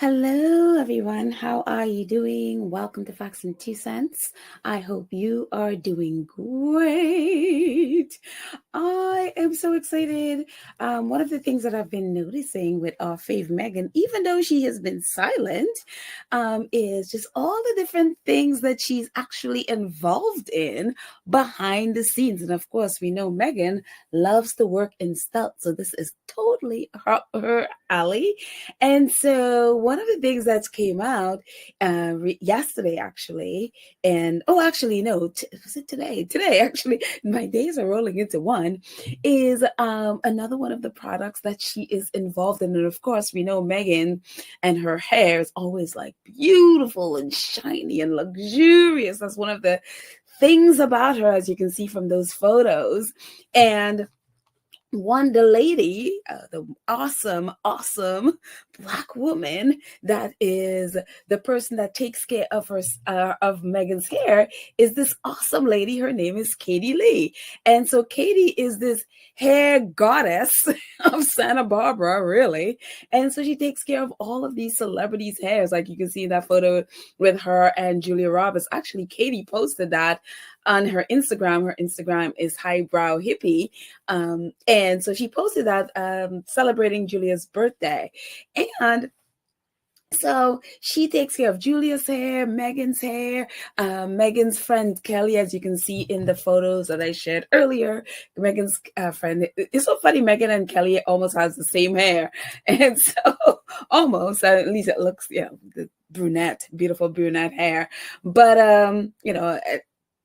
Hello, everyone. How are you doing? Welcome to Facts and Two Cents. I hope you are doing great. I am so excited. One of the things that I've been noticing with our fave Meghan, even though she has been silent, is just all the different things that she's actually involved in behind the scenes. And of course, we know Meghan loves to work in stealth, so this is totally her alley. And so one of the things that came out yesterday, actually, and actually, no, was it today? Today, actually, my days are rolling into one, is another one of the products that she is involved in. And of course, we know Meghan and her hair is always like beautiful and shiny and luxurious. That's one of the things about her, as you can see from those photos. And the lady, the awesome Black woman that is the person that takes care of of Meghan's hair, is this awesome lady. Her name is Katie Lee. And so Katie is this hair goddess of Santa Barbara, really. And so she takes care of all of these celebrities' hairs, like you can see in that photo with her and Julia Roberts. Actually, Katie posted that on her Instagram. Her Instagram is Highbrow Hippie. And so she posted that celebrating Julia's birthday. And so she takes care of Julia's hair, Meghan's hair, Meghan's friend Kelly, as you can see in the photos that I shared earlier. Meghan's friend, it's so funny, Meghan and Kelly almost has the same hair. And so almost, at least it looks, the beautiful brunette hair. But,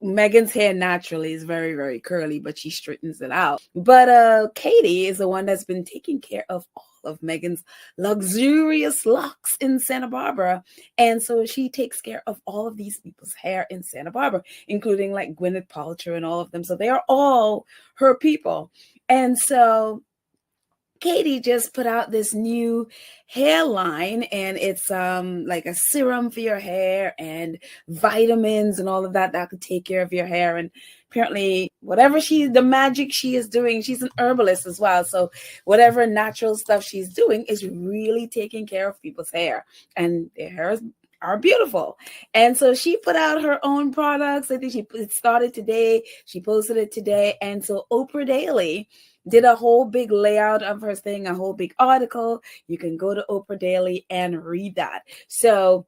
Meghan's hair naturally is very, very curly, but she straightens it out. But Katie is the one that's been taking care of all of Meghan's luxurious locks in Santa Barbara. And so she takes care of all of these people's hair in Santa Barbara, including like Gwyneth Paltrow and all of them. So they are all her people. And so Katie just put out this new hair line, and it's like a serum for your hair and vitamins and all of that could take care of your hair. And apparently the magic she is doing, she's an herbalist as well. So whatever natural stuff she's doing is really taking care of people's hair, and their hair are beautiful. And so she put out her own products. I think it started today. She posted it today. And so Oprah Daily did a whole big layout of her thing, a whole big article. You can go to Oprah Daily and read that. So,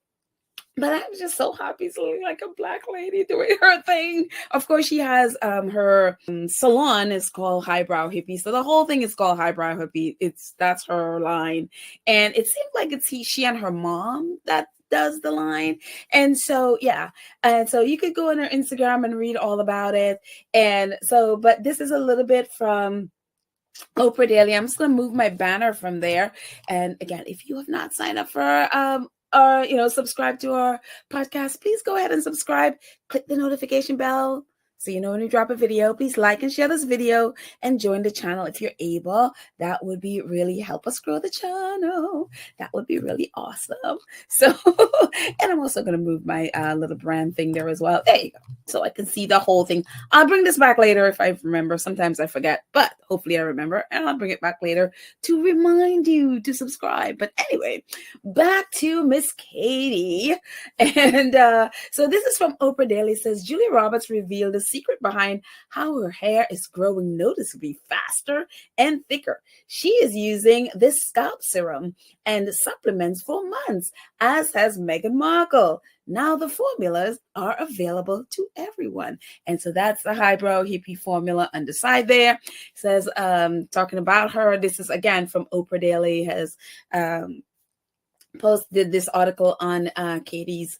but I'm just so happy seeing like a Black lady doing her thing. Of course, she has her salon is called Highbrow Hippie. So the whole thing is called Highbrow Hippie. That's her line. And it seems like it's she and her mom that does the line. And so, yeah. And so you could go on her Instagram and read all about it. And so, but this is a little bit from Oprah Daily. I'm just going to move my banner from there. And again, if you have not signed up for subscribe to our podcast, please go ahead and subscribe. Click the notification bell so you know when we drop a video. Please like and share this video and join the channel if you're able. That would be really help us grow the channel. That would be really awesome. So, and I'm also going to move my little brand thing there as well. There you go. So I can see the whole thing. I'll bring this back later if I remember. Sometimes I forget, but hopefully I remember, and I'll bring it back later to remind you to subscribe. But anyway, back to Miss Katie. And so this is from Oprah Daily. It says, Julia Roberts revealed the secret behind how her hair is growing noticeably faster and thicker. She is using this scalp serum and supplements for months, as has Meghan Markle. Now the formulas are available to everyone. And so that's the Highbrow Hippie formula on the side there. It says, talking about her, this is again from Oprah Daily, has posted this article on Katie's,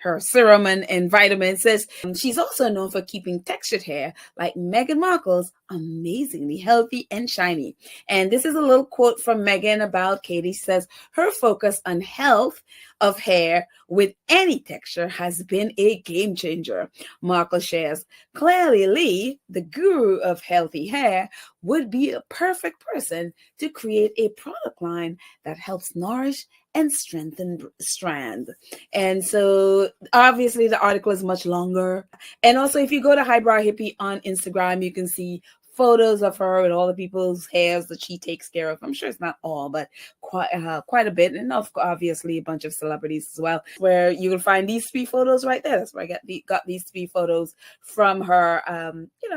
her serum and vitamins. Says she's also known for keeping textured hair like Meghan Markle's amazingly healthy and shiny. And this is a little quote from Meghan about Katie. Says her focus on health of hair with any texture has been a game changer. Markle shares, clearly Lee, the guru of healthy hair, would be a perfect person to create a product line that helps nourish and strengthen strands. And so obviously the article is much longer. And also if you go to Highbrow Hippie on Instagram, you can see photos of her and all the people's hairs that she takes care of. I'm sure it's not all, but quite a bit, and obviously a bunch of celebrities as well. Where you can find these 3 photos right there. That's where I got these 3 photos from her.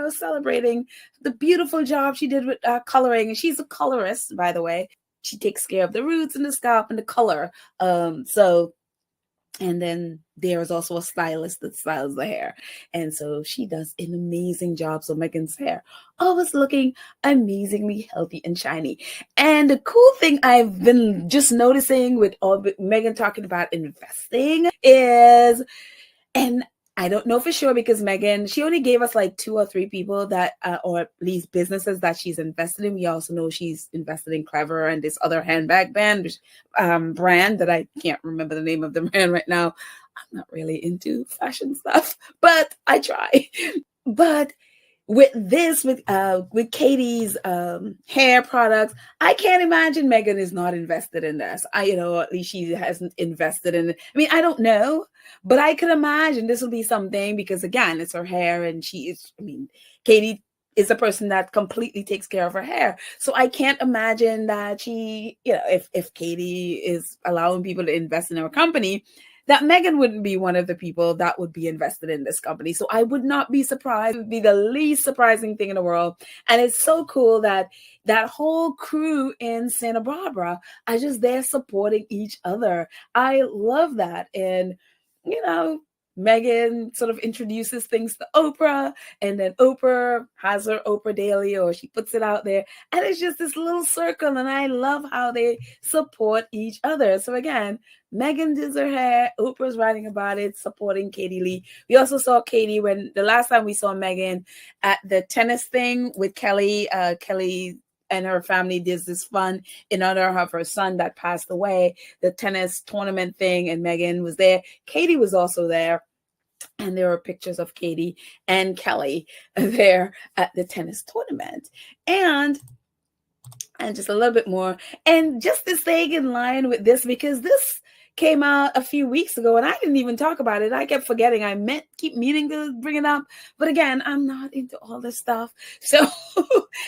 Celebrating the beautiful job she did with coloring. And she's a colorist, by the way. She takes care of the roots and the scalp and the color. And then there is also a stylist that styles the hair. And so she does an amazing job. So Meghan's hair always looking amazingly healthy and shiny. And the cool thing I've been just noticing with Meghan talking about investing is, and I don't know for sure because Meghan, she only gave us like 2 or 3 people that, or at least businesses that she's invested in. We also know she's invested in Clever and this other handbag brand that I can't remember the name of the brand right now. I'm not really into fashion stuff, but I try. But with Katie's hair products, I can't imagine Meghan is not invested in this. At least she hasn't invested in it. I mean, I don't know, but I could imagine this will be something because again, it's her hair and Katie is a person that completely takes care of her hair. So I can't imagine that she, if Katie is allowing people to invest in her company, that Meghan wouldn't be one of the people that would be invested in this company. So I would not be surprised. It would be the least surprising thing in the world. And it's so cool that that whole crew in Santa Barbara are just there supporting each other. I love that. And, Meghan sort of introduces things to Oprah, and then Oprah has her Oprah Daily, or she puts it out there. And it's just this little circle. And I love how they support each other. So again, Meghan does her hair, Oprah's writing about it, supporting Katie Lee. We also saw Katie when the last time we saw Meghan at the tennis thing with Kelly. Kelly and her family did this fun in honor of her son that passed away, the tennis tournament thing, and Meghan was there. Katie was also there. And there were pictures of Katie and Kelly there at the tennis tournament. And just a little bit more. And just to stay in line with this, because this came out a few weeks ago and I didn't even talk about it. I kept forgetting. I keep meaning to bring it up. But again, I'm not into all this stuff. So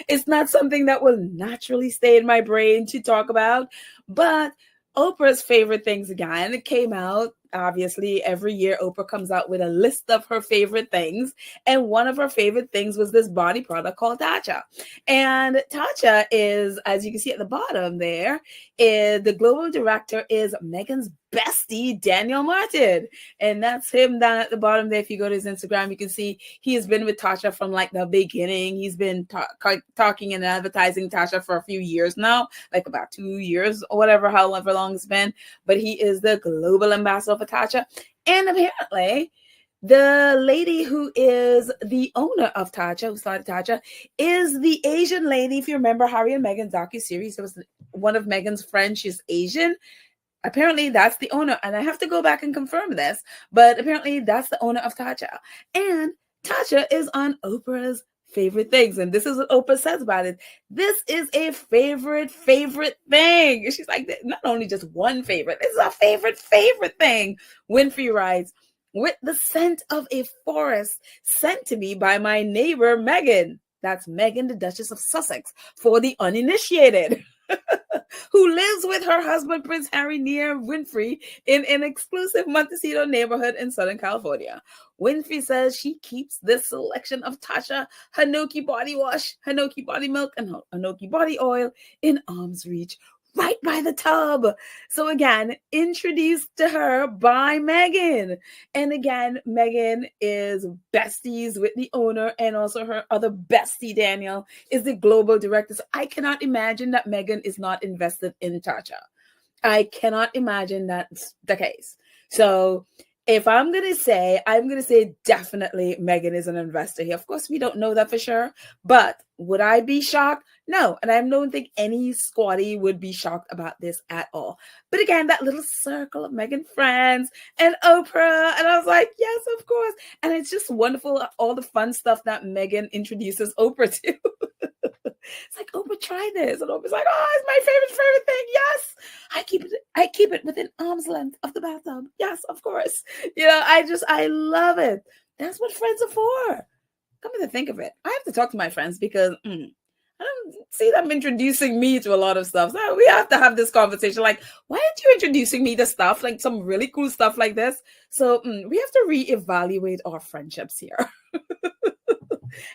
it's not something that will naturally stay in my brain to talk about. But Oprah's favorite things again, it came out. Obviously, every year Oprah comes out with a list of her favorite things. And one of her favorite things was this body product called Tatcha. And Tatcha is, as you can see at the bottom there, the global director is Meghan's bestie, Daniel Martin. And that's him down at the bottom there. If you go to his Instagram, you can see he has been with Tatcha from like the beginning. He's been talking and advertising Tatcha for a few years now, like about 2 years or whatever, however long it's been. But he is the global ambassador for Tatcha. And apparently, the lady who is the owner of Tatcha, who started Tatcha, is the Asian lady. If you remember Harry and Meghan docuseries, it was one of Meghan's friends. She's Asian. Apparently, that's the owner. And I have to go back and confirm this. But apparently, that's the owner of Tatcha. And Tatcha is on Oprah's favorite things. And this is what Oprah says about it. This is a favorite thing. She's like, not only just one favorite. This is a favorite thing. Winfrey writes, with the scent of a forest sent to me by my neighbor, Meghan. That's Meghan, the Duchess of Sussex, for the uninitiated, who lives with her husband, Prince Harry, near Winfrey in an exclusive Montecito neighborhood in Southern California. Winfrey says she keeps this selection of Tatcha, Hanoki body wash, Hanoki body milk, and Hanoki body oil in arm's reach, right by the tub. So again, introduced to her by Meghan. And again, Meghan is besties with the owner, and also her other bestie, Daniel, is the global director. So I cannot imagine that Meghan is not invested in Tatcha. I cannot imagine that's the case. So if I'm going to say definitely Meghan is an investor here. Of course, we don't know that for sure, but would I be shocked? No. And I don't think any squatty would be shocked about this at all. But again, that little circle of Meghan friends and Oprah. And I was like, yes, of course. And it's just wonderful, all the fun stuff that Meghan introduces Oprah to. It's like, Oprah, try this. And Oprah's like, oh, it's my favorite thing. Yes. I keep it within arm's length of the bathtub. Yes, of course. I love it. That's what friends are for. come to think of it, I have to talk to my friends because I don't see them introducing me to a lot of stuff. So we have to have this conversation. Like, why aren't you introducing me to stuff, like some really cool stuff like this? So we have to reevaluate our friendships here.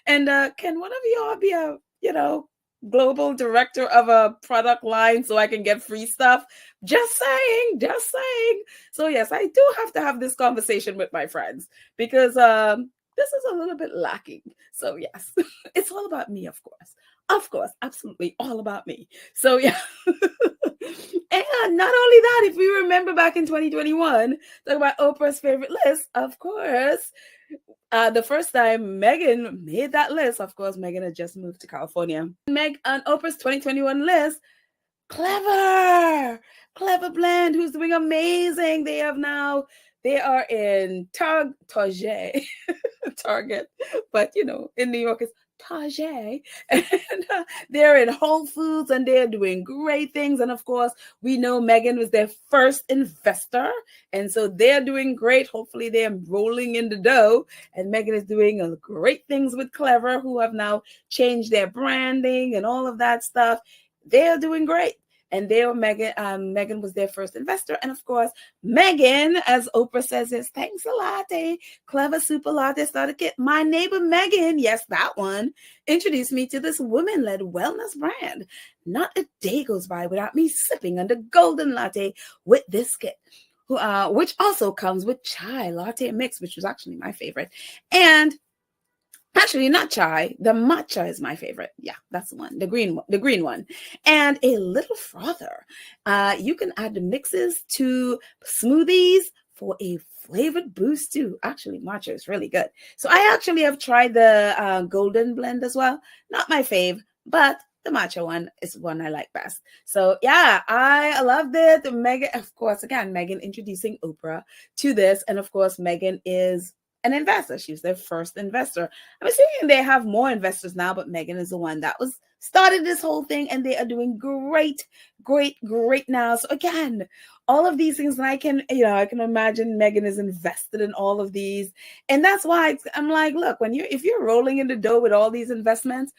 And can one of y'all be a, global director of a product line so I can get free stuff? Just saying, just saying. So yes, I do have to have this conversation with my friends because this is a little bit lacking. So yes, it's all about me, of course. Of course, absolutely all about me. So yeah. And not only that, if we remember back in 2021, talk about Oprah's favorite list, of course, the first time Meghan made that list, of course, Meghan had just moved to California. On Oprah's 2021 list, Clever Blend, who's doing amazing. They are in Target, Target, but in New York it's Target, and they're in Whole Foods and they're doing great things. And of course, we know Meghan was their first investor, and so they're doing great. Hopefully, they're rolling in the dough, and Meghan is doing great things with Clever, who have now changed their branding and all of that stuff. They're doing great. And Meghan was their first investor. And of course, Meghan, as Oprah says, is thanks a latte, Clever super latte started kit. My neighbor Meghan, yes, that one, introduced me to this women-led wellness brand. Not a day goes by without me sipping on the golden latte with this kit, which also comes with chai latte mix, which was actually my favorite. And actually, not chai. The matcha is my favorite. Yeah, that's the one. The green one. And a little frother. You can add the mixes to smoothies for a flavored boost too. Actually, matcha is really good. So I actually have tried the golden blend as well. Not my fave, but the matcha one is one I like best. So yeah, I loved it. Meghan, of course, again, Meghan introducing Oprah to this. And of course, Meghan is an investor. She was their first investor. I'm assuming they have more investors now, but Meghan is the one that started this whole thing, and they are doing great now. So again, all of these things, and I can imagine Meghan is invested in all of these. And that's why I'm like, look, if you're rolling in the dough with all these investments,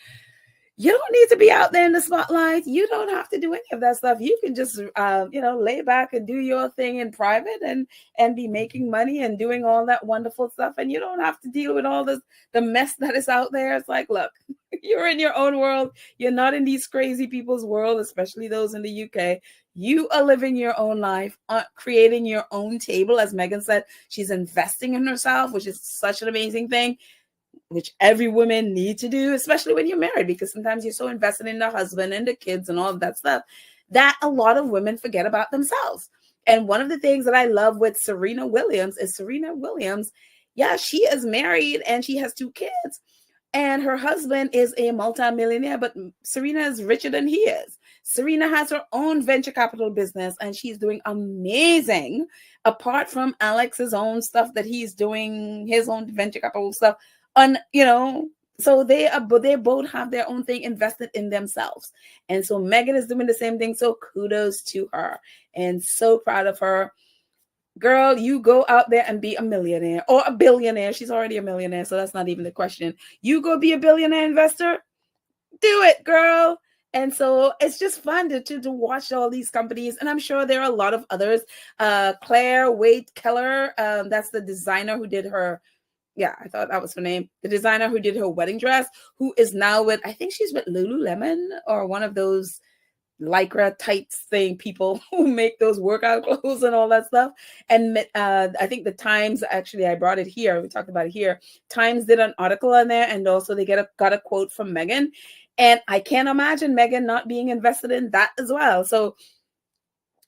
you don't need to be out there in the spotlight. You don't have to do any of that stuff. You can just, lay back and do your thing in private and be making money and doing all that wonderful stuff. And you don't have to deal with all the mess that is out there. It's like, look, you're in your own world. You're not in these crazy people's world, especially those in the UK. You are living your own life, creating your own table. As Meghan said, she's investing in herself, which is such an amazing thing, which every woman needs to do, especially when you're married, because sometimes you're so invested in the husband and the kids and all of that stuff that a lot of women forget about themselves. And one of the things that I love with Serena Williams, yeah, she is married and she has 2 kids, and her husband is a multimillionaire, but Serena is richer than he is. Serena has her own venture capital business, and she's doing amazing, apart from Alex's own stuff that he's doing, his own venture capital stuff. So they both have their own thing invested in themselves. And so Meghan is doing the same thing. So kudos to her, and so proud of her. Girl, you go out there and be a millionaire or a billionaire. She's already a millionaire, so that's not even the question. You go be a billionaire investor. Do it, girl. And so it's just fun to watch all these companies. And I'm sure there are a lot of others. Claire Wade Keller, that's the designer who did her. Yeah, I thought that was her name. The designer who did her wedding dress, who is now I think she's with Lululemon or one of those Lycra tights thing people who make those workout clothes and all that stuff. And I think the Times, actually, I brought it here. We talked about it here. Times did an article on there, and also they got a quote from Meghan. And I can't imagine Meghan not being invested in that as well. So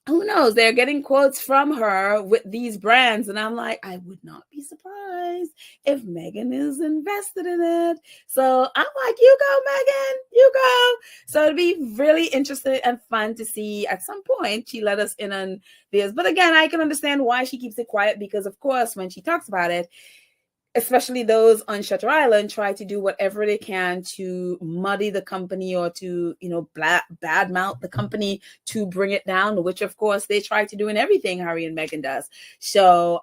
who knows? They're getting quotes from her with these brands. And I'm like, I would not be surprised if Meghan is invested in it. So I'm like, you go, Meghan, you go. So it'd be really interesting and fun to see at some point she let us in on this. But again, I can understand why she keeps it quiet, because of course, when she talks about it, especially those on Shutter Island, try to do whatever they can to muddy the company or to, badmouth the company to bring it down, which of course they try to do in everything Harry and Meghan does. So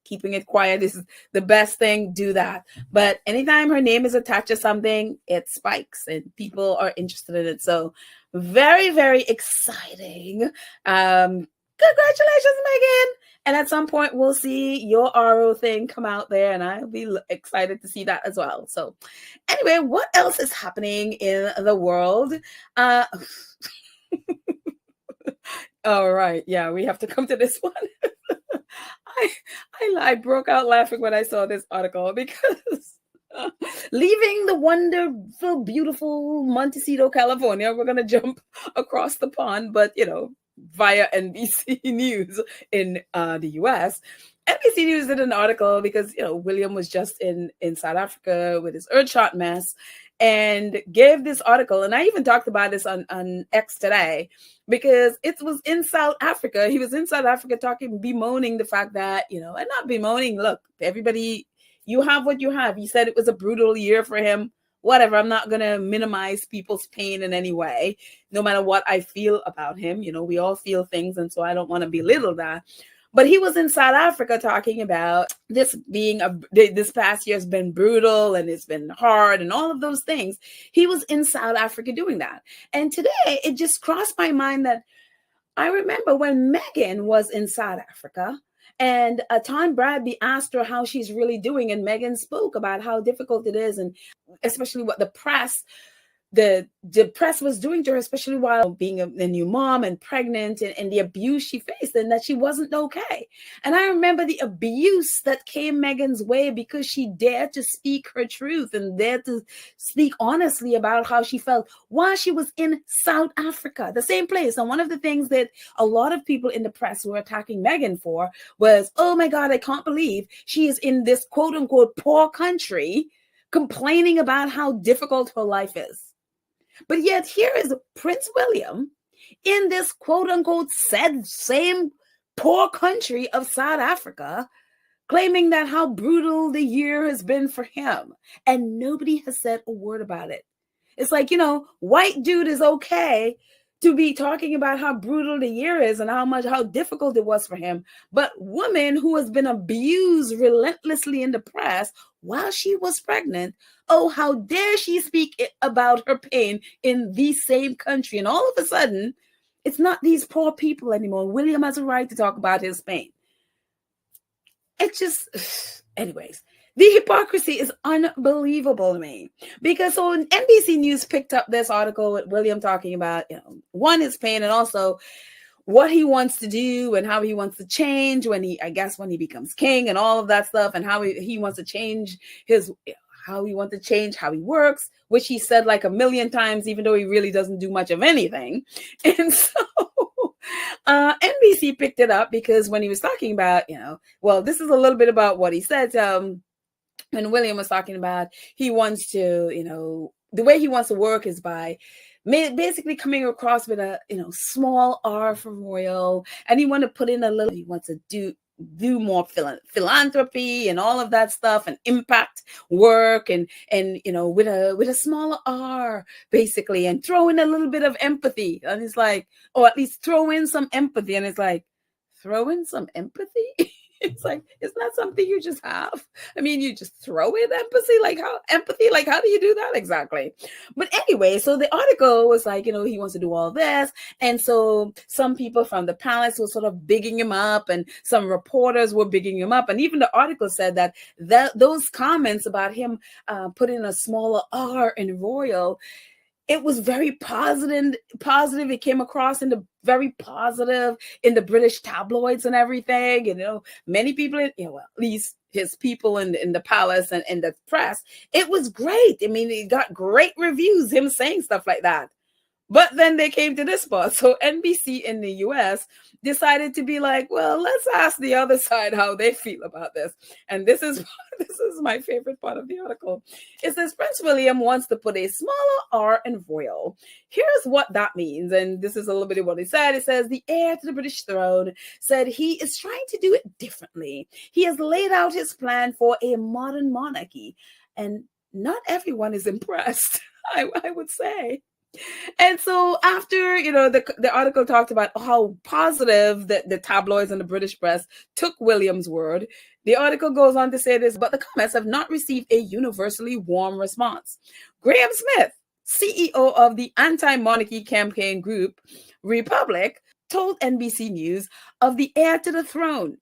keeping it quiet is the best thing. Do that. But anytime her name is attached to something, it spikes and people are interested in it. So very, very exciting. Congratulations, Meghan. And at some point, we'll see your RO thing come out there, and I'll be excited to see that as well. So anyway, what else is happening in the world? All right. Yeah, we have to come to this one. I broke out laughing when I saw this article because leaving the wonderful, beautiful Montecito, California, we're going to jump across the pond, but, via NBC News in the US. NBC News did an article because, William was just in South Africa with his Earthshot mess and gave this article. And I even talked about this on X today because it was in South Africa. He was in South Africa bemoaning the fact that, and not bemoaning, look, everybody, you have what you have. He said it was a brutal year for him. Whatever, I'm not going to minimize people's pain in any way, no matter what I feel about him. We all feel things, and so I don't want to belittle that. But he was in South Africa talking about this this past year has been brutal and it's been hard and all of those things. He was in South Africa doing that. And today it just crossed my mind that I remember when Meghan was in South Africa and Tom Bradby asked her how she's really doing. And Meghan spoke about how difficult it is, and especially what the press was doing to her, especially while being a new mom and pregnant, and the abuse she faced, and that she wasn't okay. And I remember the abuse that came Meghan's way because she dared to speak her truth and dared to speak honestly about how she felt while she was in South Africa, the same place. And one of the things that a lot of people in the press were attacking Meghan for was, oh my God, I can't believe she is in this quote unquote poor country complaining about how difficult her life is. But yet here is Prince William in this quote unquote same poor country of South Africa, claiming that how brutal the year has been for him. And nobody has said a word about it. It's like, white dude is okay to be talking about how brutal the year is and how difficult it was for him. But woman who has been abused relentlessly in the press while she was pregnant, oh, how dare she speak about her pain in the same country. And all of a sudden, it's not these poor people anymore. William has a right to talk about his pain. It just, anyways. The hypocrisy is unbelievable to me because so NBC News picked up this article with William talking about, one, his pain, and also what he wants to do and how he wants to change when he becomes king and all of that stuff, and how he wants to change how he works, which he said like a million times, even though he really doesn't do much of anything. And so NBC picked it up because when he was talking about, this is a little bit about what he said. When William was talking about, he wants to, the way he wants to work is by basically coming across with a, small R for royal, and he wants to do more philanthropy and all of that stuff and impact work and with a smaller R basically, and throw in a little bit of empathy. And it's like, or at least throw in some empathy. And it's like, throw in some empathy? It's like, it's not something you just have. I mean, you just throw in empathy. Like how do you do that exactly? But anyway, so the article was like, he wants to do all this. And so some people from the palace were sort of bigging him up, and some reporters were bigging him up. And even the article said that those comments about him putting a smaller R in royal, it was very positive. It came across very positive in the British tabloids and everything. Many people, at least his people in the palace and in the press, it was great. I mean, it got great reviews, him saying stuff like that. But then they came to this part. So NBC in the US decided to be like, well, let's ask the other side how they feel about this. And this is my favorite part of the article. It says Prince William wants to put a smaller R in royal. Here's what that means. And this is a little bit of what he said. It says the heir to the British throne said he is trying to do it differently. He has laid out his plan for a modern monarchy. And not everyone is impressed, I would say. And so after, the article talked about how positive the tabloids and the British press took William's word, The article goes on to say this, but the comments have not received a universally warm response. Graham Smith, CEO of the anti-monarchy campaign group Republic, told NBC News of the heir to the throne.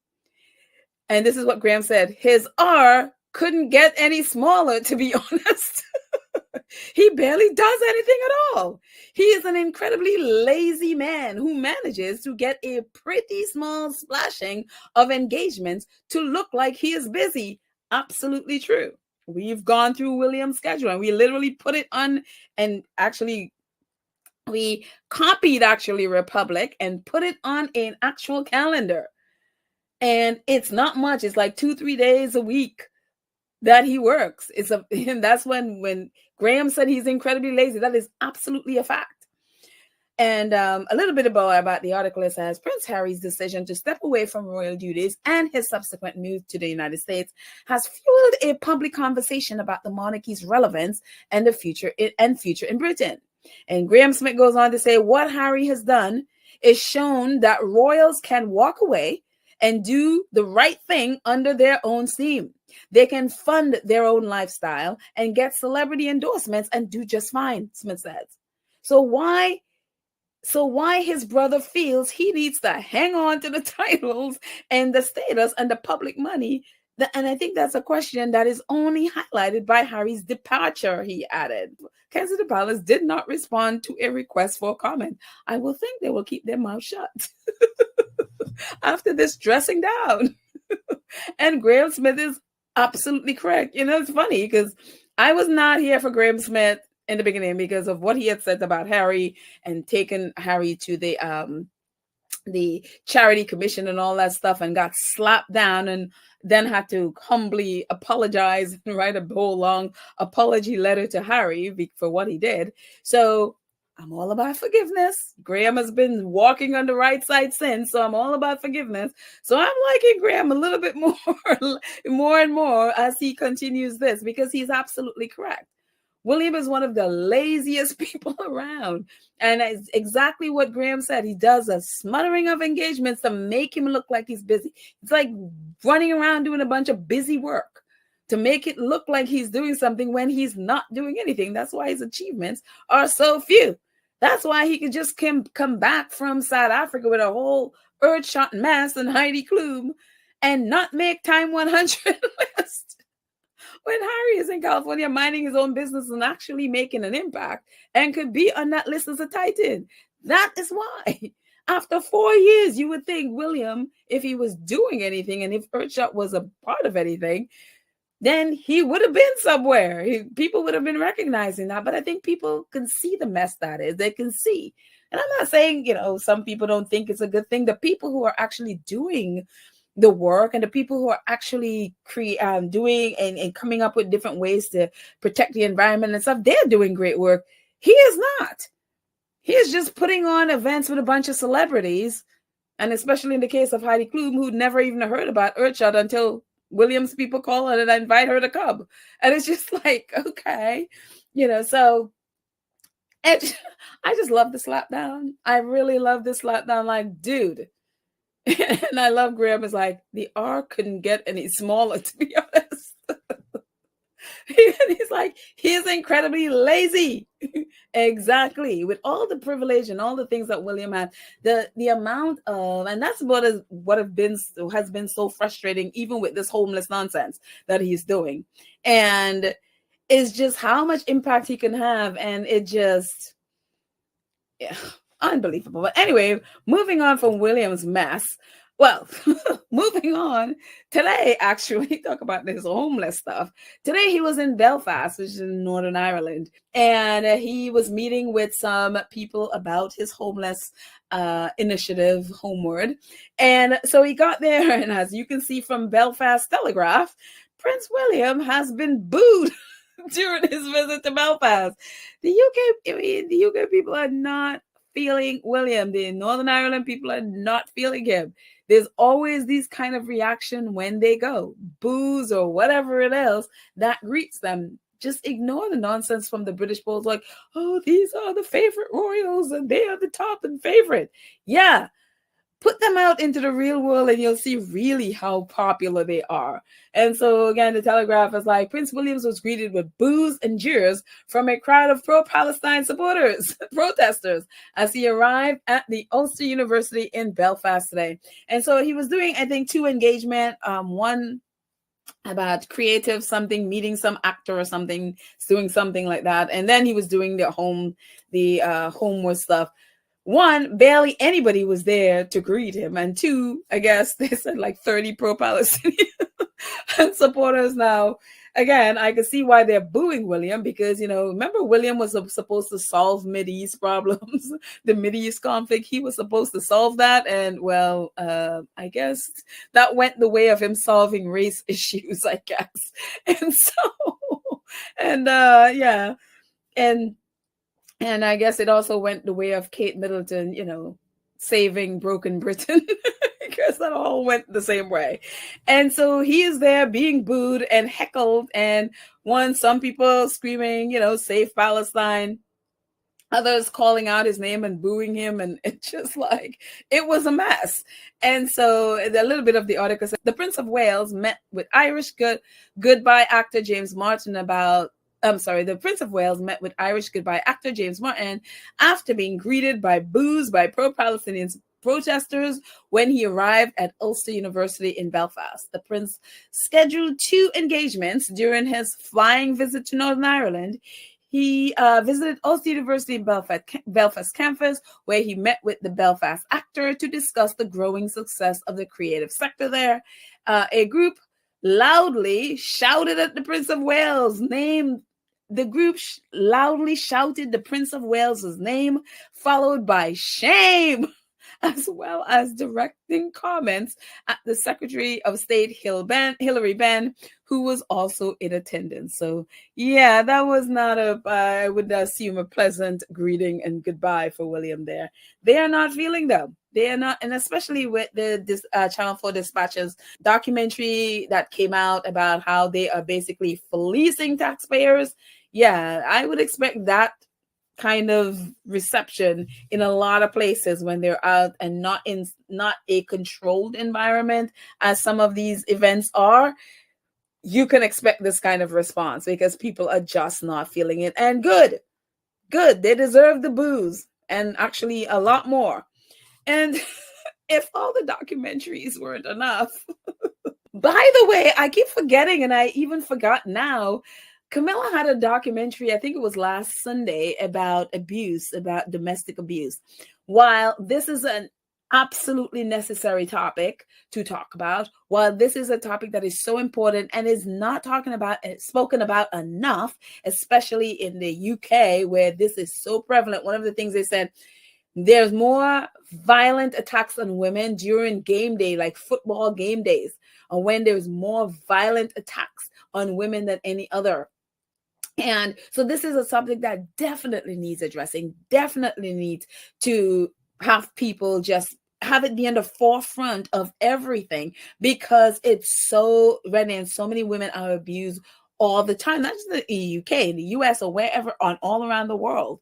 And this is what Graham said. His R couldn't get any smaller, to be honest. He barely does anything at all. He is an incredibly lazy man who manages to get a pretty small splashing of engagements to look like he is busy. Absolutely true. We've gone through William's schedule and we literally put it on, and actually we copied Republic and put it on an actual calendar. And it's not much. It's like 2-3 days a week that he works. And that's when Graham said he's incredibly lazy. That is absolutely a fact. And a little bit about the article, it says Prince Harry's decision to step away from royal duties and his subsequent move to the United States has fueled a public conversation about the monarchy's relevance and the future in Britain. And Graham Smith goes on to say what Harry has done is shown that royals can walk away and do the right thing under their own steam. They can fund their own lifestyle and get celebrity endorsements and do just fine, Smith says. So why his brother feels he needs to hang on to the titles and the status and the public money. And I think that's a question that is only highlighted by Harry's departure, he added. Kensington Palace did not respond to a request for comment. I will think they will keep their mouth shut after this dressing down. And Graham Smith is absolutely correct. It's funny because I was not here for Graham Smith in the beginning because of what he had said about Harry and taken Harry to the charity commission and all that stuff and got slapped down and then had to humbly apologize and write a whole long apology letter to Harry for what he did. So I'm all about forgiveness. Graham has been walking on the right side since, so I'm all about forgiveness. So I'm liking Graham a little bit more and more as he continues this, because he's absolutely correct. William is one of the laziest people around. And it's exactly what Graham said. He does a smothering of engagements to make him look like he's busy. It's like running around doing a bunch of busy work to make it look like he's doing something when he's not doing anything. That's why his achievements are so few. That's why he could just come back from South Africa with a whole earth-shot mess and Heidi Klum and not make Time 100 list. When Harry is in California minding his own business and actually making an impact and could be on that list as a Titan. That is why. After 4 years, you would think William, if he was doing anything and if Earthshot was a part of anything, then he would have been somewhere. People would have been recognizing that. But I think people can see the mess that is. They can see. And I'm not saying, some people don't think it's a good thing. The people who are actually doing the work and the people who are actually doing and coming up with different ways to protect the environment and stuff, they're doing great work. He is not. He is just putting on events with a bunch of celebrities. And especially in the case of Heidi Klum, who never even heard about Earthshot until Williams people call her and invite her to come. And it's just like, okay, so I just love the slap down. I really love this slap down. Like, dude. And I love Graham is like, the R couldn't get any smaller, to be honest. He's like, he is incredibly lazy. Exactly. With all the privilege and all the things that William had, the amount of, and that's what has been so frustrating, even with this homeless nonsense that he's doing. And it's just how much impact he can have. And it just, yeah. Unbelievable. But anyway, moving on from William's mess. Well, moving on. Today, actually, talk about this homeless stuff. Today, he was in Belfast, which is in Northern Ireland. And he was meeting with some people about his homeless initiative, Homeward. And so he got there. And as you can see from Belfast Telegraph, Prince William has been booed during his visit to Belfast. The UK people are not feeling William. The Northern Ireland people are not feeling him. There's always these kind of reaction when they go, boos or whatever it is that greets them. Just ignore the nonsense from the British polls like, oh, these are the favorite royals and they are the top and favorite. Yeah, put them out into the real world and you'll see really how popular they are. And so again, the Telegraph is like, Prince Williams was greeted with boos and jeers from a crowd of pro-Palestine supporters, protesters, as he arrived at the Ulster University in Belfast today. And so he was doing, I think, 2 engagement, one about creative something, meeting some actor or something, doing something like that. And then he was doing the homeward stuff. 1, barely anybody was there to greet him. And 2, I guess they said like 30 pro-Palestinian supporters. Now, again, I can see why they're booing William because, remember William was supposed to solve Mideast problems, the Mideast conflict. He was supposed to solve that. And well, I guess that went the way of him solving race issues, I guess. And so, and yeah. And I guess it also went the way of Kate Middleton, saving broken Britain, because that all went the same way. And so he is there being booed and heckled, and some people screaming, save Palestine, others calling out his name and booing him, and it's just like, it was a mess. And so a little bit of the article says, the Prince of Wales met with Irish goodbye actor James Martin the Prince of Wales met with Irish goodbye actor James Martin after being greeted by boos by pro-Palestinian protesters when he arrived at Ulster University in Belfast. The Prince scheduled 2 engagements during his flying visit to Northern Ireland. He visited Ulster University in Belfast campus, where he met with the Belfast actor to discuss the growing success of the creative sector there. A group loudly shouted at the Prince of Wales' name. The group loudly shouted the Prince of Wales's name, followed by shame, as well as directing comments at the Secretary of State Hilary Benn, who was also in attendance. So yeah, that was not I would assume, a pleasant greeting and goodbye for William there. They are not feeling them. They are not, and especially with this Channel 4 Dispatches documentary that came out about how they are basically fleecing taxpayers. Yeah, I would expect that kind of reception in a lot of places when they're out and not a controlled environment, as some of these events are. You can expect this kind of response because people are just not feeling it. And good, they deserve the boos, and actually a lot more. And if all the documentaries weren't enough, by the way, I keep forgetting, and I even forgot now, Camilla had a documentary, I think it was last Sunday, about domestic abuse. While this is an absolutely necessary topic to talk about, while this is a topic that is so important and is not spoken about enough, especially in the UK where this is so prevalent. One of the things they said, there's more violent attacks on women during game day, like football game days, or when there's more violent attacks on women than any other. And so this is a subject that definitely needs addressing, definitely needs to have people just have it be in the forefront of everything, because it's so ready and so many women are abused all the time, not just the UK, the US, or wherever, all around the world.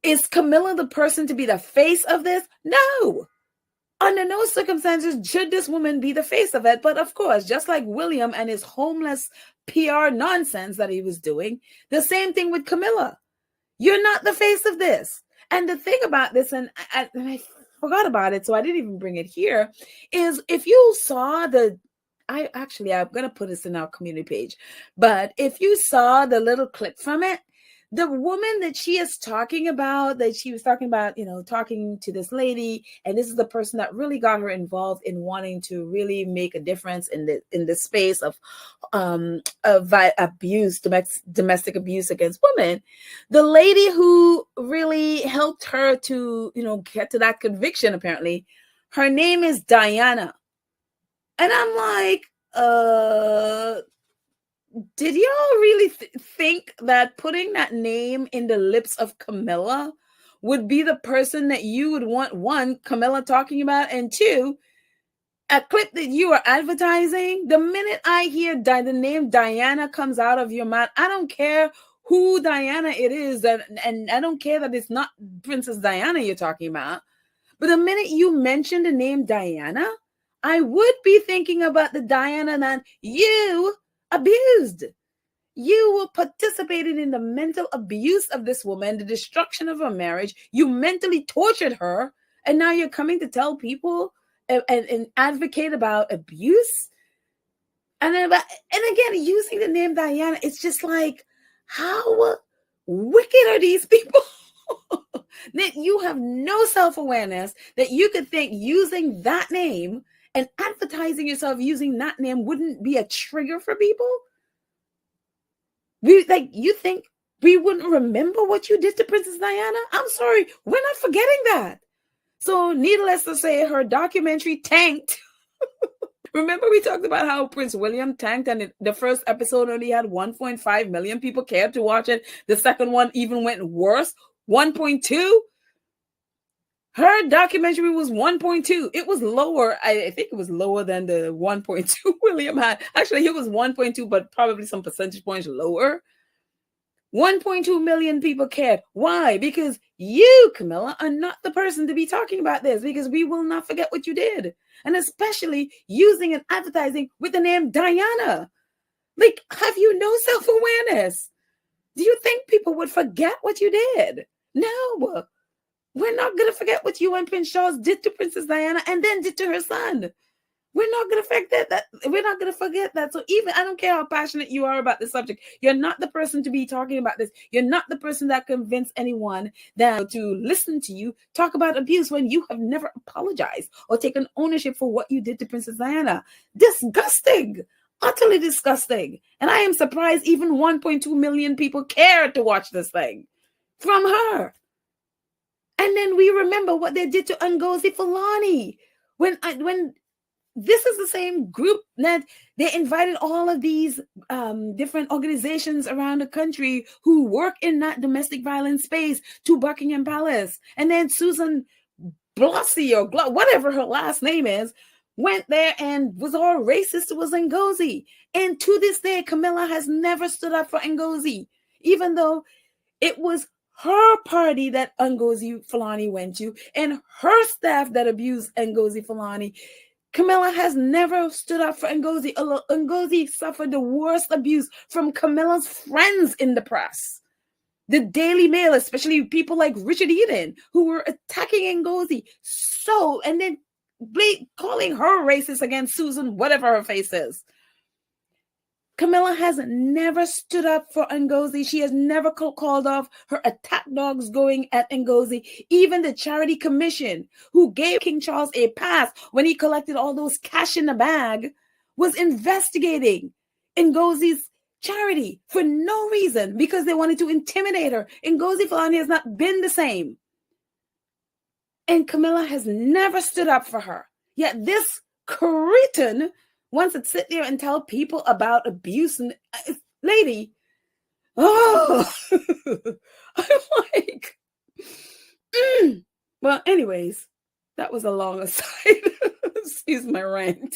Is Camilla the person to be the face of this? No. Under no circumstances should this woman be the face of it. But of course, just like William and his homeless PR nonsense that he was doing, the same thing with Camilla. You're not the face of this. And the thing about this, and I forgot about it, so I didn't even bring it here, is if you saw I'm going to put this in our community page, but if you saw the little clip from it, the woman that she is talking about, that she was talking about, talking to this lady, and this is the person that really got her involved in wanting to really make a difference in the space of abuse, domestic abuse against women. The lady who really helped her to, get to that conviction, apparently, her name is Diana. And I'm like, did y'all really think that putting that name in the lips of Camilla would be the person that you would want, one, Camilla talking about, and two, a clip that you are advertising? The minute I hear the name Diana comes out of your mouth, I don't care who Diana it is, and I don't care that it's not Princess Diana you're talking about, But the minute you mention the name Diana, I would be thinking about the Diana that you abused. You were participating in the mental abuse of this woman, the destruction of her marriage. You mentally tortured her. And now you're coming to tell people and advocate about abuse. And again, using the name Diana, it's just like, how wicked are these people? That you have no self-awareness, that you could think using that name and advertising yourself using that name wouldn't be a trigger for people. You think we wouldn't remember what you did to Princess Diana? I'm sorry, we're not forgetting that. So needless to say, her documentary tanked. Remember we talked about how Prince William tanked and the first episode only had 1.5 million people cared to watch it. The second one even went worse, 1.2. Her documentary was 1.2. It was lower. I think it was lower than the 1.2 William had. Actually, it was 1.2, but probably some percentage points lower. 1.2 million people cared. Why? Because you, Camilla, are not the person to be talking about this, because we will not forget what you did. And especially using and advertising with the name Diana. Like, have you no self-awareness? Do you think people would forget what you did? No. We're not going to forget what you and Prince Charles did to Princess Diana and then did to her son. We're not going to forget that. We're not going to forget that. So even, I don't care how passionate you are about the subject, you're not the person to be talking about this. You're not the person that convinced anyone that to listen to you talk about abuse when you have never apologized or taken ownership for what you did to Princess Diana. Disgusting. Utterly disgusting. And I am surprised even 1.2 million people cared to watch this thing from her. And then we remember what they did to Ngozi Fulani. When this is the same group that they invited all of these different organizations around the country who work in that domestic violence space to Buckingham Palace. And then Susan Blossy or whatever her last name is, went there and was all racist towards Ngozi. And to this day, Camilla has never stood up for Ngozi, even though it was her party that Ngozi Fulani went to and her staff that abused Ngozi Fulani. Camilla has never stood up for Ngozi. Ngozi suffered the worst abuse from Camilla's friends in the press. The Daily Mail, especially people like Richard Eden, who were attacking Ngozi. And then calling her racist against Susan, whatever her face is. Camilla has never stood up for Ngozi. She has never called off her attack dogs going at Ngozi. Even the Charity Commission, who gave King Charles a pass when he collected all those cash in the bag, was investigating Ngozi's charity for no reason, because they wanted to intimidate her. Ngozi Fulani has not been the same. And Camilla has never stood up for her. Yet this cretin wants to sit there and tell people about abuse. And lady, oh, I'm like, Well, anyways, that was a long aside. Excuse my rant.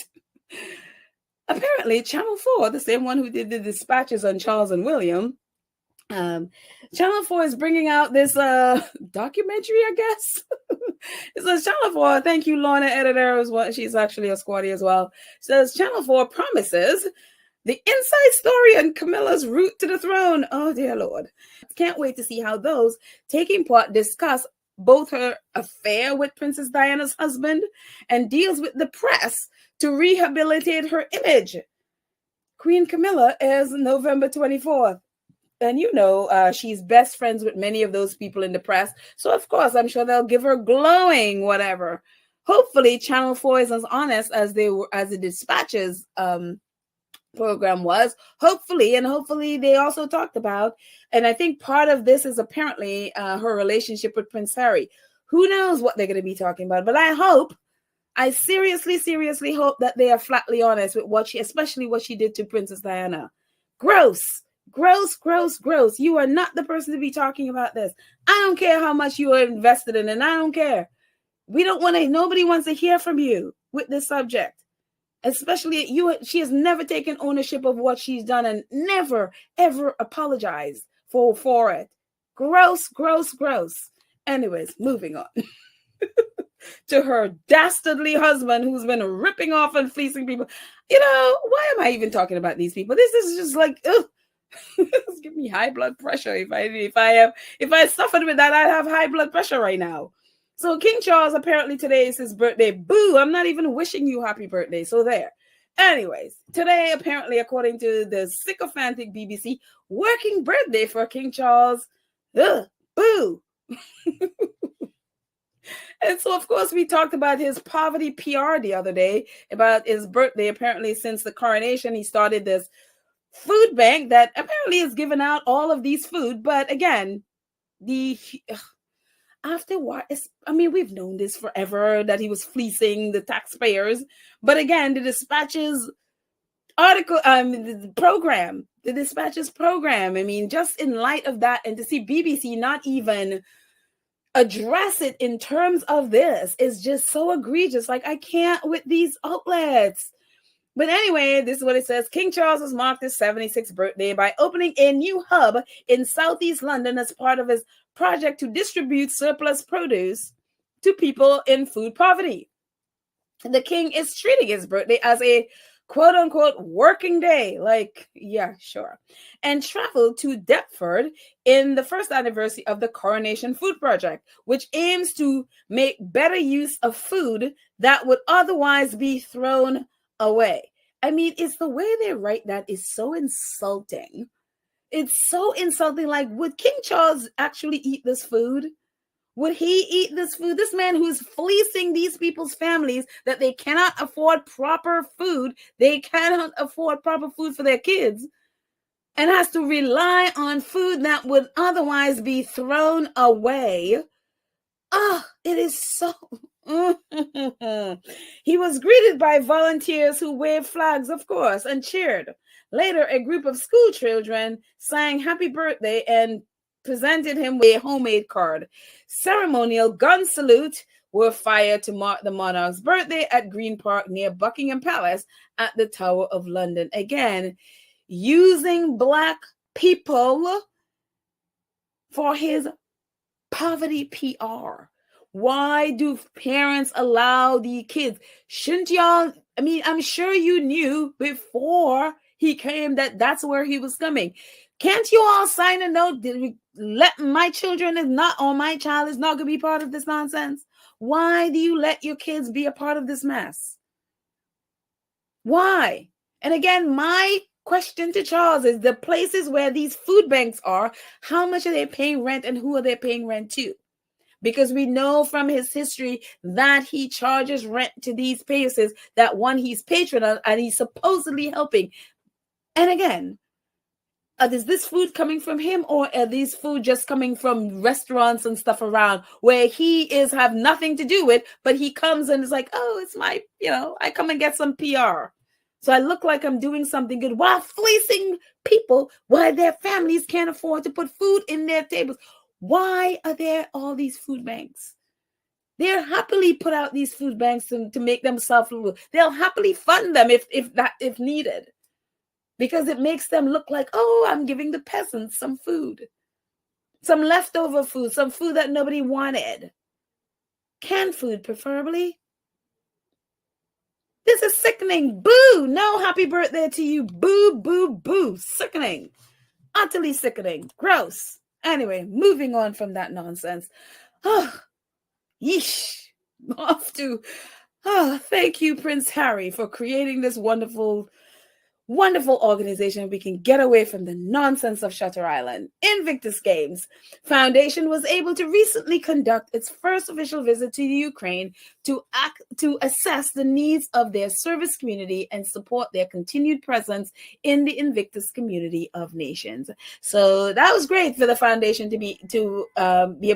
Apparently, Channel 4, the same one who did the dispatches on Charles and William, Channel 4 is bringing out this documentary, I guess. It says Channel 4, thank you, Lorna, editor, as well. She's actually a squatty as well. It says Channel 4 promises the inside story on Camilla's route to the throne. Oh, dear Lord. Can't wait to see how those taking part discuss both her affair with Princess Diana's husband and deals with the press to rehabilitate her image. Queen Camilla is November 24th. And you know, she's best friends with many of those people in the press. So, of course, I'm sure they'll give her glowing whatever. Hopefully, Channel 4 is as honest as the dispatches program was. Hopefully they also talked about, and I think part of this is apparently her relationship with Prince Harry. Who knows what they're going to be talking about? But I seriously hope that they are flatly honest with especially what she did to Princess Diana. Gross. You are not the person to be talking about this. I don't care how much you are invested in, and I don't care. Nobody wants to hear from you with this subject. Especially she has never taken ownership of what she's done and never, ever apologized for it. Gross. Anyways, moving on. to her dastardly husband who's been ripping off and fleecing people. Why am I even talking about these people? This is just like, ugh. It's giving me high blood pressure. If I suffered with that, I'd have high blood pressure right now. So King Charles, apparently today is his birthday. Boo! I'm not even wishing you happy birthday. So there. Anyways, today, apparently, according to the sycophantic BBC, working birthday for King Charles. Ugh, boo! And so, of course, we talked about his poverty PR the other day, about his birthday. Apparently, since the coronation, he started this food bank that apparently has given out all of these food. But again, after what? We've known this forever, that he was fleecing the taxpayers. But again, the Dispatches program, just in light of that, and to see BBC not even address it in terms of this is just so egregious. Like, I can't with these outlets. But anyway, this is what it says. King Charles has marked his 76th birthday by opening a new hub in southeast London as part of his project to distribute surplus produce to people in food poverty. The king is treating his birthday as a quote-unquote working day. Like, yeah, sure. And traveled to Deptford in the first anniversary of the Coronation Food Project, which aims to make better use of food that would otherwise be thrown away. It's the way they write that is so insulting. It's so insulting. Like, would King Charles actually eat this food? Would he eat this food? This man who's fleecing these people's families that they cannot afford proper food. They cannot afford proper food for their kids and has to rely on food that would otherwise be thrown away. It is so... He was greeted by volunteers who waved flags, of course, and cheered. Later, a group of school children sang happy birthday and presented him with a homemade card. Ceremonial gun salute were fired to mark the monarch's birthday at Green Park near Buckingham Palace at the Tower of London. Again, using Black people for his poverty PR. Why do parents allow the kids? Shouldn't y'all? I'm sure you knew before he came that that's where he was coming. Can't you all sign a note? Did we let my children is not, or my child is not going to be part of this nonsense? Why do you let your kids be a part of this mess? Why? And again, my question to Charles is the places where these food banks are, how much are they paying rent and who are they paying rent to? Because we know from his history that he charges rent to these places that one, he's patron of, and he's supposedly helping. And again, is this food coming from him, or are these food just coming from restaurants and stuff around where he have nothing to do with, but he comes and is like, oh, it's my, I come and get some PR. So I look like I'm doing something good while fleecing people while their families can't afford to put food in their tables. Why are there all these food banks? They'll happily put out these food banks to make themselves look. They'll happily fund them if needed, because it makes them look like, oh, I'm giving the peasants some food, some leftover food, some food that nobody wanted, canned food preferably. This is sickening. Boo! No happy birthday to you. Boo, boo, boo. Sickening. Utterly sickening. Gross. Anyway, moving on from that nonsense. Yeesh. Off to, thank you, Prince Harry, for creating this wonderful organization. We can get away from the nonsense of Shutter Island. Invictus Games Foundation was able to recently conduct its first official visit to Ukraine to assess the needs of their service community and support their continued presence in the Invictus community of nations. So that was great for the foundation to be able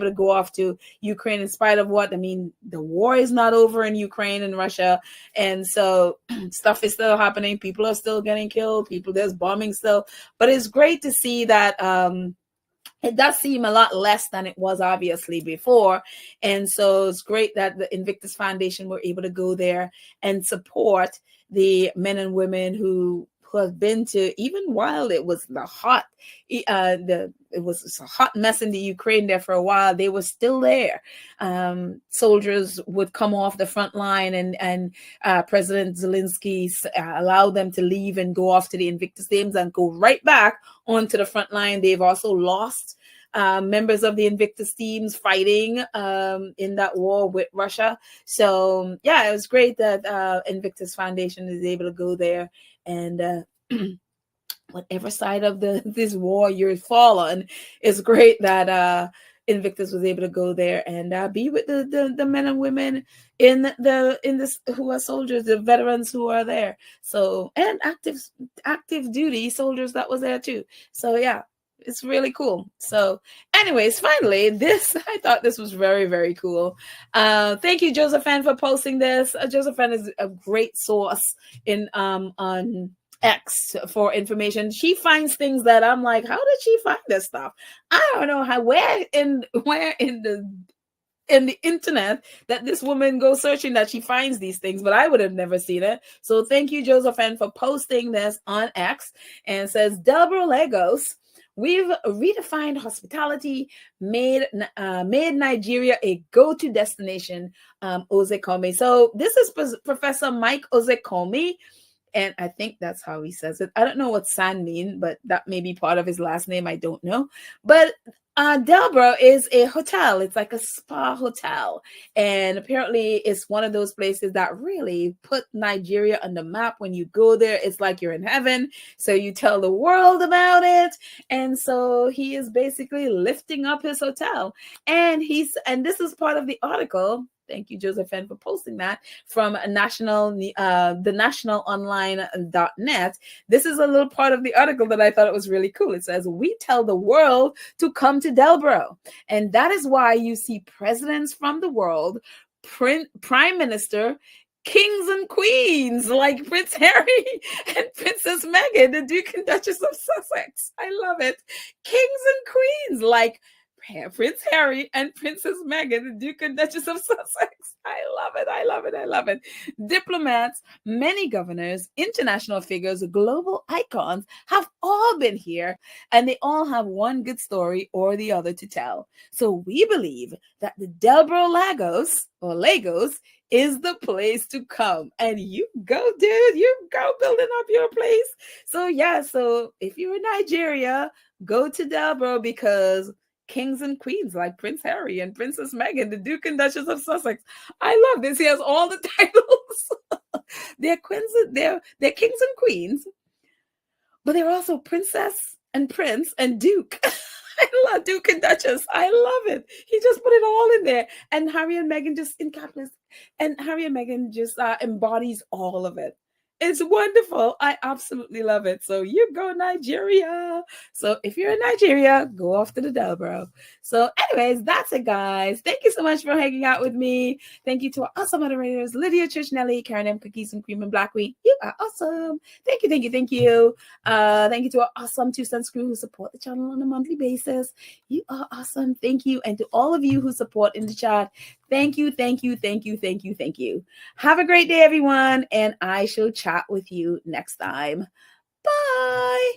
to go off to Ukraine in spite of what, the war is not over in Ukraine and Russia. And so stuff is still happening. People are still getting killed. There's bombing still. But it's great to see that it does seem a lot less than it was obviously before. And so it's great that the Invictus Foundation were able to go there and support the men and women who who have been to, even while it was it was a hot mess in the Ukraine there for a while, they were still there. Soldiers would come off the front line, and President Zelensky allowed them to leave and go off to the Invictus Games and go right back onto the front line. They've also lost members of the Invictus teams fighting in that war with Russia. So yeah, it was great that Invictus Foundation is able to go there and whatever side of this war you're fallen, it's great that Invictus was able to go there and be with the men and women in this who are soldiers, the veterans who are there. So, and active duty soldiers that was there too. So yeah, it's really cool. So anyways, finally, I thought this was very, very cool. Thank you, Josephine, for posting this. Josephine is a great source in on X for information. She finds things that I'm like, how did she find this stuff? I don't know where in the internet that this woman goes searching that she finds these things, but I would have never seen it. So thank you, Josephine, for posting this on X. And says, Delborough Lagos, we've redefined hospitality, made Nigeria a go-to destination. Ozekome. So this is Professor Mike Ozekome. And I think that's how he says it. I don't know what San mean, but that may be part of his last name. I don't know. But Delborough is a hotel. It's like a spa hotel. And apparently it's one of those places that really put Nigeria on the map. When you go there, it's like you're in heaven. So you tell the world about it. And so he is basically lifting up his hotel. And this is part of the article. Thank you, Josephine, for posting that from the nationalonline.net. This is a little part of the article that I thought it was really cool. It says, we tell the world to come to Delborough. And that is why you see presidents from the world, prime minister, kings and queens like Prince Harry and Princess Meghan, the Duke and Duchess of Sussex. I love it. Kings and queens like Prince Harry and Princess Meghan, the Duke and Duchess of Sussex. I love it. I love it. I love it. Diplomats, many governors, international figures, global icons have all been here, and they all have one good story or the other to tell. So we believe that the Delborough Lagos is the place to come. And you go, dude. You go building up your place. So yeah, so if you're in Nigeria, go to Delborough, because kings and queens like Prince Harry and Princess Meghan, the Duke and Duchess of Sussex. I love this. He has all the titles. They're kings and queens, but they're also princess and prince and duke. I love Duke and Duchess. I love it. He just put it all in there. And Harry and Meghan just embodies all of it. It's wonderful. I absolutely love it. So you go Nigeria. So if you're in Nigeria, go off to the Delborough. So anyways, that's it, guys. Thank you so much for hanging out with me. Thank you to our awesome moderators, Lydia, Trish, Nelly, Karen M, Cookies and Cream, and Blackweed. You are awesome. Thank you, thank you, thank you. Thank you to our awesome 2 Cents crew who support the channel on a monthly basis. You are awesome. Thank you. And to all of you who support in the chat, thank you, thank you, thank you, thank you, thank you. Have a great day, everyone, and I shall chat with you next time. Bye.